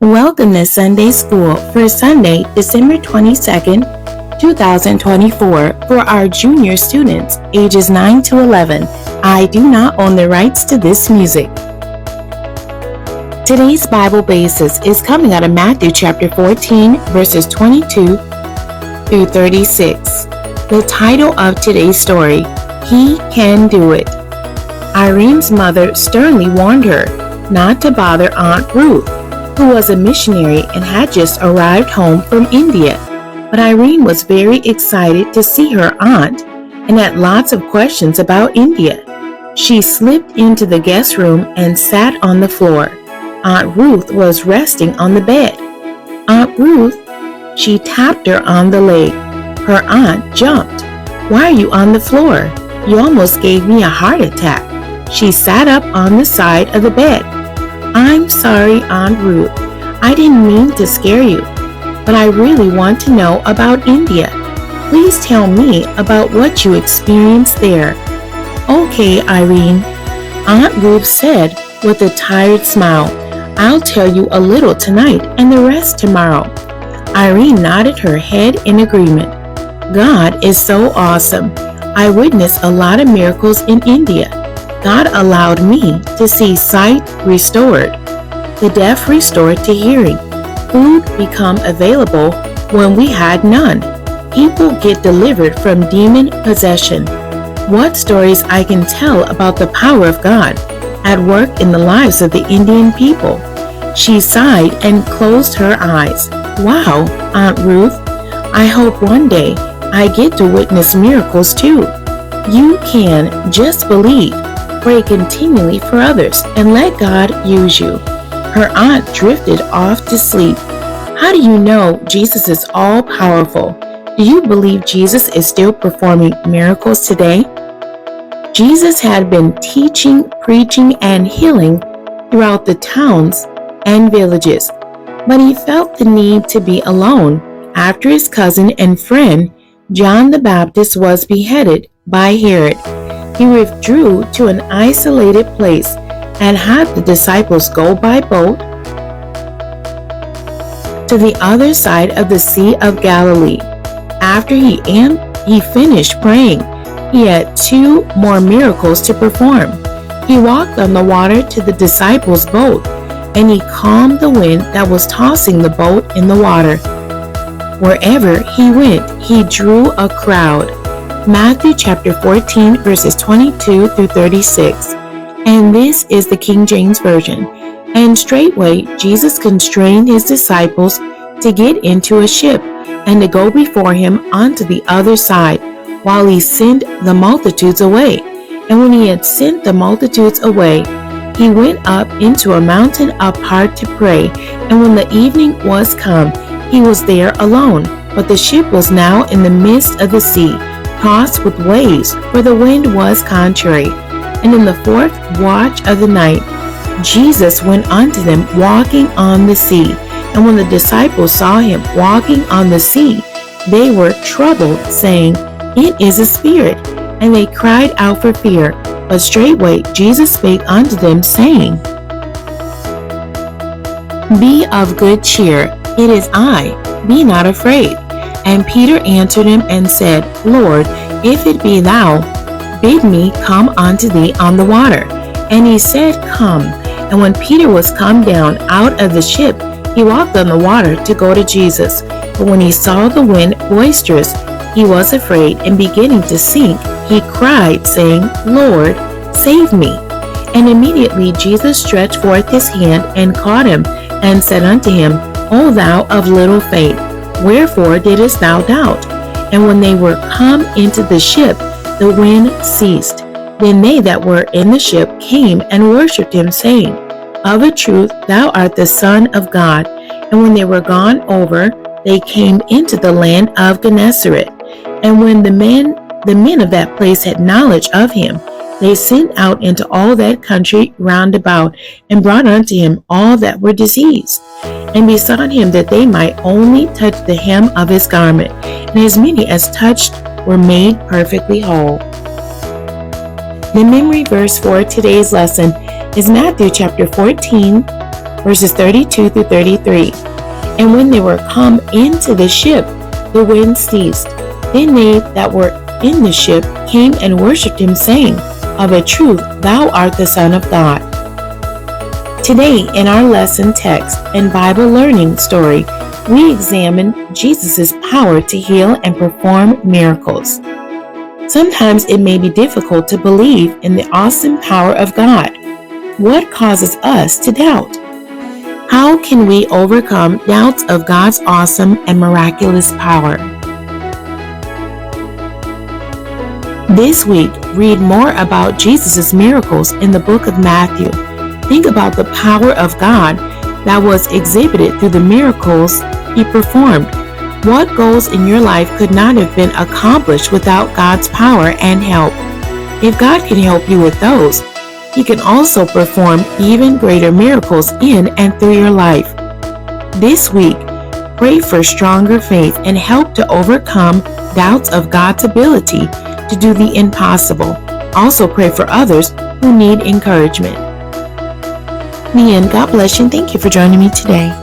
Welcome to Sunday School for Sunday, December 22nd, 2024 for our junior students, ages 9 to 11. I do not own the rights to this music. Today's Bible basis is coming out of Matthew chapter 14, verses 22 through 36. The title of today's story, He Can Do It. Irene's mother sternly warned her not to bother Aunt Ruth, who was a missionary and had just arrived home from India. But Irene was very excited to see her aunt and had lots of questions about India. She slipped into the guest room and sat on the floor. Aunt Ruth was resting on the bed. Aunt Ruth, she tapped her on the leg. Her aunt jumped. "Why are you on the floor? You almost gave me a heart attack." She sat up on the side of the bed. "I'm sorry, Aunt Ruth. I didn't mean to scare you, but I really want to know about India. Please tell me about what you experienced there." "Okay, Irene," Aunt Ruth said with a tired smile. "I'll tell you a little tonight and the rest tomorrow." Irene nodded her head in agreement. "God is so awesome. I witnessed a lot of miracles in India. God allowed me to see sight restored, the deaf restored to hearing, food become available when we had none, people get delivered from demon possession. What stories I can tell about the power of God at work in the lives of the Indian people." She sighed and closed her eyes. "Wow, Aunt Ruth, I hope one day I get to witness miracles too." You can just believe. Pray continually for others and let God use you. Her aunt drifted off to sleep. How do you know Jesus is all-powerful? Do you believe Jesus is still performing miracles today? Jesus had been teaching, preaching, and healing throughout the towns and villages, but he felt the need to be alone after his cousin and friend John the Baptist was beheaded by Herod. He withdrew to an isolated place and had the disciples go by boat to the other side of the Sea of Galilee. After he finished praying, he had 2 more miracles to perform. He walked on the water to the disciples' boat, and he calmed the wind that was tossing the boat in the water. Wherever he went, he drew a crowd. Matthew chapter 14, verses 22 through 36. And this is the King James Version. "And straightway Jesus constrained his disciples to get into a ship and to go before him onto the other side, while he sent the multitudes away. And when he had sent the multitudes away, he went up into a mountain apart to pray. And when the evening was come, he was there alone. But the ship was now in the midst of the sea, tossed with waves, for the wind was contrary. And in the 4th watch of the night, Jesus went unto them walking on the sea. And when the disciples saw him walking on the sea, they were troubled, saying, It is a spirit. And they cried out for fear. But straightway Jesus spake unto them, saying, Be of good cheer, it is I, be not afraid. And Peter answered him and said, Lord, if it be thou, bid me come unto thee on the water. And he said, Come. And when Peter was come down out of the ship, he walked on the water to go to Jesus. But when he saw the wind boisterous, he was afraid, and beginning to sink, he cried, saying, Lord, save me. And immediately Jesus stretched forth his hand and caught him, and said unto him, O thou of little faith, wherefore didst thou doubt? And when they were come into the ship, the wind ceased. Then they that were in the ship came and worshipped him, saying, Of a truth thou art the Son of God. And when they were gone over, they came into the land of Gennesaret. And when the men of that place had knowledge of him, they sent out into all that country round about, and brought unto him all that were diseased, and besought him that they might only touch the hem of his garment. And as many as touched were made perfectly whole. The memory verse for today's lesson is Matthew chapter 14, verses 32 through 33. And when they were come into the ship, the wind ceased. Then they that were in the ship came and worshipped him, saying, Of a truth, thou art the Son of God. Today, in our lesson text and Bible learning story, we examine Jesus' power to heal and perform miracles. Sometimes it may be difficult to believe in the awesome power of God. What causes us to doubt? How can we overcome doubts of God's awesome and miraculous power? This week, read more about Jesus' miracles in the book of Matthew. Think about the power of God that was exhibited through the miracles he performed. What goals in your life could not have been accomplished without God's power and help? If God can help you with those, he can also perform even greater miracles in and through your life. This week, pray for stronger faith and help to overcome doubts of God's ability to do the impossible. Also pray for others who need encouragement. The end. God bless you and thank you for joining me today.